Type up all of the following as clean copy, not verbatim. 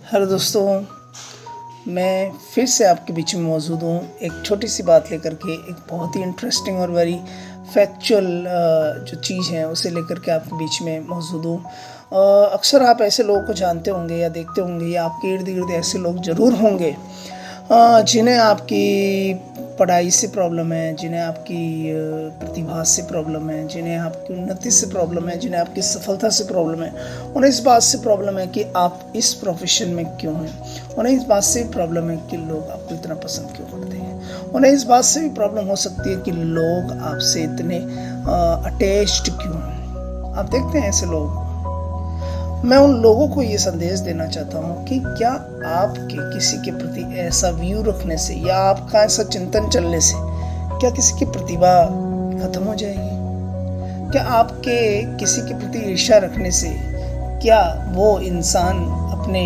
Hello दोस्तों, मैं फिर से आपके बीच में मौजूद हूँ एक छोटी सी बात लेकर के। एक बहुत ही इंटरेस्टिंग और वेरी फैक्चुअल जो चीज़ है उसे लेकर के आपके बीच में मौजूद हूँ। अक्सर आप ऐसे लोगों को जानते होंगे या देखते होंगे या आपके इर्द गिर्द ऐसे लोग ज़रूर होंगे जिन्हें आपकी पढ़ाई से प्रॉब्लम है, जिन्हें आपकी प्रतिभा से प्रॉब्लम है, जिन्हें आपकी उन्नति से प्रॉब्लम है, जिन्हें आपकी सफलता से प्रॉब्लम है। उन्हें इस बात से प्रॉब्लम है कि आप इस प्रोफेशन में क्यों हैं। उन्हें इस बात से भी प्रॉब्लम है कि लोग आपको इतना पसंद क्यों करते हैं। उन्हें इस बात से भी प्रॉब्लम हो सकती है कि लोग आपसे इतने अटैच्ड क्यों हैं। आप देखते हैं ऐसे लोग। मैं उन लोगों को ये संदेश देना चाहता हूँ कि क्या आपके किसी के प्रति ऐसा व्यू रखने से या आपका ऐसा चिंतन चलने से क्या किसी की प्रतिभा खत्म हो जाएगी? क्या आपके किसी के प्रति ईर्ष्या रखने से क्या वो इंसान अपने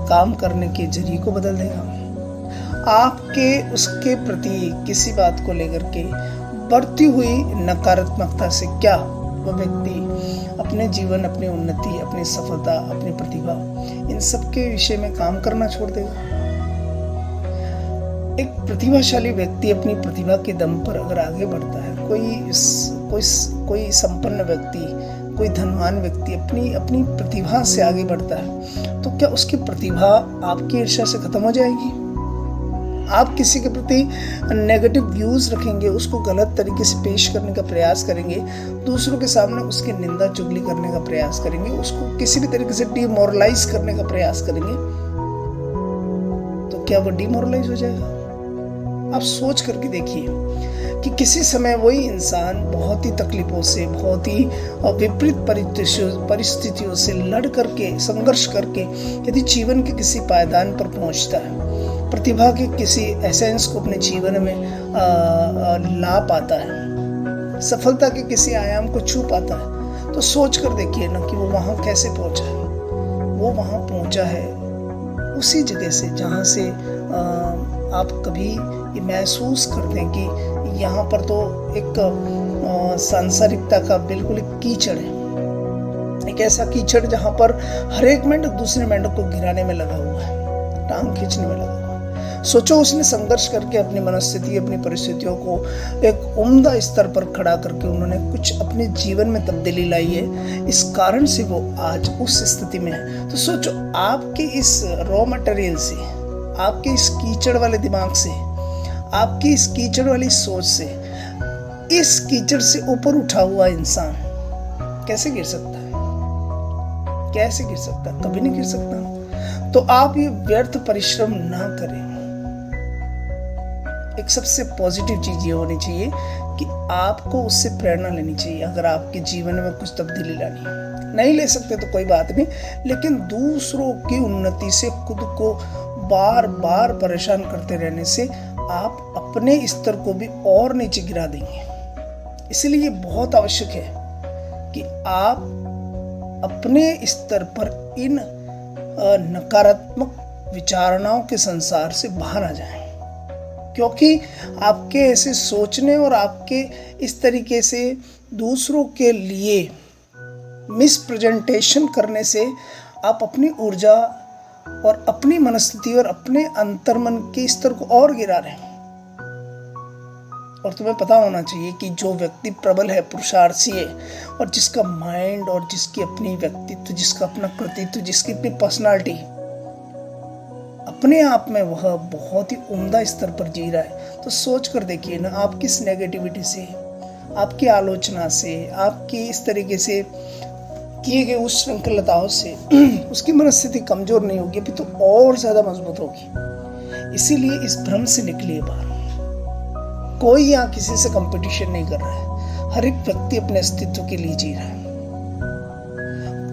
काम करने के जरिए को बदल देगा? आपके उसके प्रति किसी बात को लेकर के बढ़ती हुई नकारात्मकता से क्या वह व्यक्ति अपने जीवन, अपनी उन्नति, अपनी सफलता, अपनी प्रतिभा, इन सब के विषय में काम करना छोड़ देगा? एक प्रतिभाशाली व्यक्ति अपनी प्रतिभा के दम पर अगर आगे बढ़ता है, कोई संपन्न व्यक्ति, कोई धनवान व्यक्ति अपनी प्रतिभा से आगे बढ़ता है, तो क्या उसकी प्रतिभा आपकी ईर्ष्या से खत्म हो जाएगी? आप किसी के प्रति नेगेटिव व्यूज रखेंगे, उसको गलत तरीके से पेश करने का प्रयास करेंगे, दूसरों के सामने उसकी निंदा चुगली करने का प्रयास करेंगे, उसको किसी भी तरीके से डिमोरलाइज करने का प्रयास करेंगे, तो क्या वो डिमोरलाइज हो जाएगा? आप सोच करके देखिए कि किसी समय वही इंसान बहुत ही तकलीफों से, बहुत ही विपरीत परिस्थितियों से लड़ करके, संघर्ष करके यदि जीवन के किसी पायदान पर पहुंचता है, प्रतिभा के किसी एसेंस को अपने जीवन में ला पाता है, सफलता के किसी आयाम को छू पाता है, तो सोच कर देखिए ना कि वो वहाँ कैसे पहुँचा है। वो वहाँ पहुँचा है उसी जगह से जहाँ से आप कभी ये महसूस करते हैं कि यहाँ पर तो एक सांसारिकता का बिल्कुल एक कीचड़ है, एक ऐसा कीचड़ जहाँ पर हर एक मेंढक दूसरे मेंढक को गिराने में लगा हुआ है, टांग खींचने में लगा हुआ है। सोचो, उसने संघर्ष करके अपनी मनस्थिति, अपनी परिस्थितियों को एक उम्दा स्तर पर खड़ा करके उन्होंने कुछ अपने जीवन में तब्दीली लाई है, इस कारण से वो आज उस स्थिति में है। तो सोचो, आपके इस रॉ मटेरियल से, आपके इस कीचड़ वाले दिमाग से, आपकी इस कीचड़ वाली सोच से, इस कीचड़ से ऊपर उठा हुआ इंसान कैसे गिर सकता है? कैसे गिर सकता है? कभी नहीं गिर सकता। तो आप ये व्यर्थ परिश्रम ना करें। एक सबसे पॉजिटिव चीज ये होनी चाहिए कि आपको उससे प्रेरणा लेनी चाहिए। अगर आपके जीवन में कुछ तब्दीली लानी है, नहीं ले सकते तो कोई बात नहीं, लेकिन दूसरों की उन्नति से खुद को बार बार परेशान करते रहने से आप अपने स्तर को भी और नीचे गिरा देंगे। इसलिए बहुत आवश्यक है कि आप अपने स्तर पर इन नकारात्मक विचारणाओं के संसार से बाहर आ जाएं, क्योंकि आपके ऐसे सोचने और आपके इस तरीके से दूसरों के लिए मिसप्रेजेंटेशन करने से आप अपनी ऊर्जा और अपनी मनस्थिति और अपने अंतर्मन के स्तर को और गिरा रहे हैं। और तुम्हें पता होना चाहिए कि जो व्यक्ति प्रबल है, पुरुषार्थी है, और जिसका माइंड और जिसकी अपनी व्यक्तित्व, जिसका अपना कृतित्व, जिसकी अपनी पर्सनालिटी अपने आप में वह बहुत ही उम्दा स्तर पर जी रहा है, तो सोच कर देखिए ना, आप किस नेगेटिविटी से, आपकी आलोचना से, आपकी इस तरीके से किए गए उस श्रृंखलताओं से उसकी मनस्थिति कमजोर नहीं होगी, अभी तो और ज्यादा मजबूत होगी। इसीलिए इस भ्रम से निकलिए बाहर। कोई यहाँ किसी से कंपटीशन नहीं कर रहा है, हर एक व्यक्ति अपने अस्तित्व के लिए जी रहा है।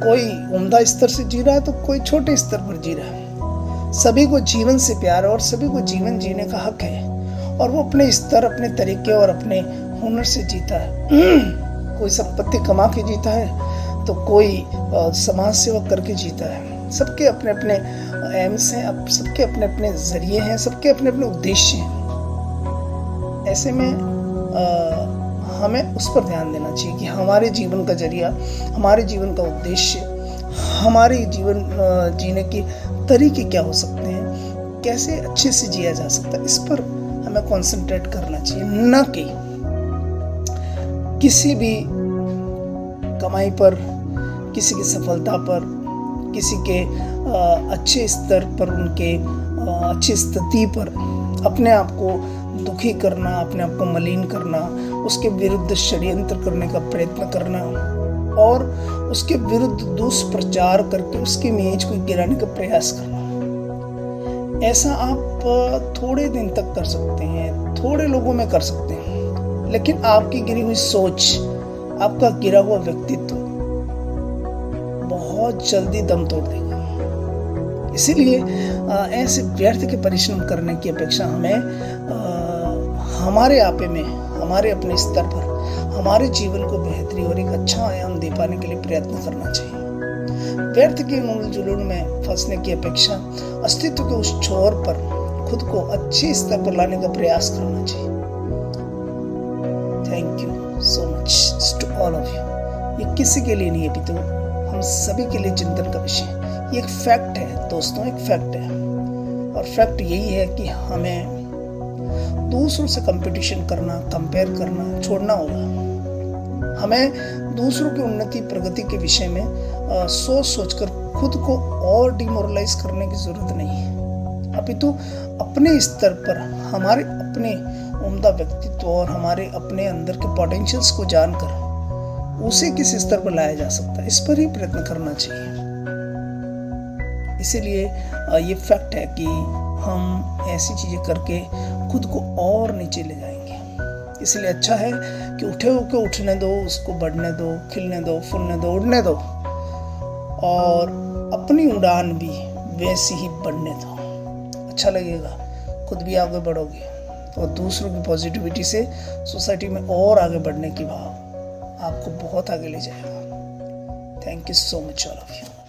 कोई उम्दा स्तर से जी रहा है तो कोई छोटे स्तर पर जी रहा है। सभी को जीवन से प्यार है और सभी को जीवन जीने का हक है, और वो अपने स्तर, अपने तरीके और अपने हुनर से जीता है। कोई संपत्ति कमा के जीता है तो कोई समाज सेवा करके जीता है। सबके अपने अपने एम्स हैं, सबके अपने अपने जरिए हैं, सबके अपने अपने उद्देश्य हैं। ऐसे में हमें उस पर ध्यान देना चाहिए कि हमारे जीवन का जरिया, हमारे जीवन का उद्देश्य हमारे जीवन जीने के तरीके क्या हो सकते हैं, कैसे अच्छे से जिया जा सकता है, इस पर हमें कंसंट्रेट करना चाहिए, न कि किसी भी कमाई पर, किसी की सफलता पर, किसी के अच्छे स्तर पर, उनके अच्छी स्थिति पर अपने आप को दुखी करना, अपने आप को मलिन करना, उसके विरुद्ध षड्यंत्र करने का प्रयत्न करना और उसके विरुद्ध दुष्प्रचार करके उसकी इमेज को गिराने का प्रयास करना। ऐसा आप थोड़े दिन तक कर सकते हैं, थोड़े लोगों में कर सकते हैं, लेकिन आपकी गिरी हुई सोच, आपका गिरा हुआ व्यक्तित्व बहुत जल्दी दम तोड़ देगा। इसीलिए ऐसे व्यर्थ के परिश्रम करने की अपेक्षा हमें हमारे आपे में, हमारे अपने स्तर पर हमारे जीवन को बेहतरी और एक अच्छा आयाम दे पाने के लिए प्रयत्न करना चाहिए। व्यर्थ के उलझन जुलून में फंसने की अपेक्षा अस्तित्व के उस छोर पर खुद को अच्छे स्तर पर लाने का प्रयास करना चाहिए। Thank you so much to all of you. ये किसी के लिए नहीं है पितु, हम सभी के लिए चिंतन का विषय है। ये एक फैक्ट है दोस्तों, एक फैक्ट है, और फैक्ट यही है कि हमें दूसरों से कंपटीशन करना, कंपेयर करना छोड़ना होगा। हमें दूसरों की उन्नति प्रगति के विषय में सोच सोचकर खुद को और डिमोरलाइज करने की जरूरत नहीं है, अपितु अपने स्तर पर हमारे अपने उम्दा व्यक्तित्व और हमारे अपने अंदर के पोटेंशियल्स को जानकर उसे किस स्तर पर लाया जा सकता है, इस पर ही प्रयत्न करना चाहिए। इसीलिए ये फैक्ट है कि हम ऐसी चीज़ें करके खुद को और नीचे ले जाएंगे। इसलिए अच्छा है कि उठे होके उठने दो, उसको बढ़ने दो, खिलने दो, फूलने दो, उड़ने दो, और अपनी उड़ान भी वैसी ही बढ़ने दो। अच्छा लगेगा, खुद भी आगे बढ़ोगे और दूसरों की पॉजिटिविटी से सोसाइटी में और आगे बढ़ने की भाव आपको बहुत आगे ले जाएगा। Thank you so much all of you.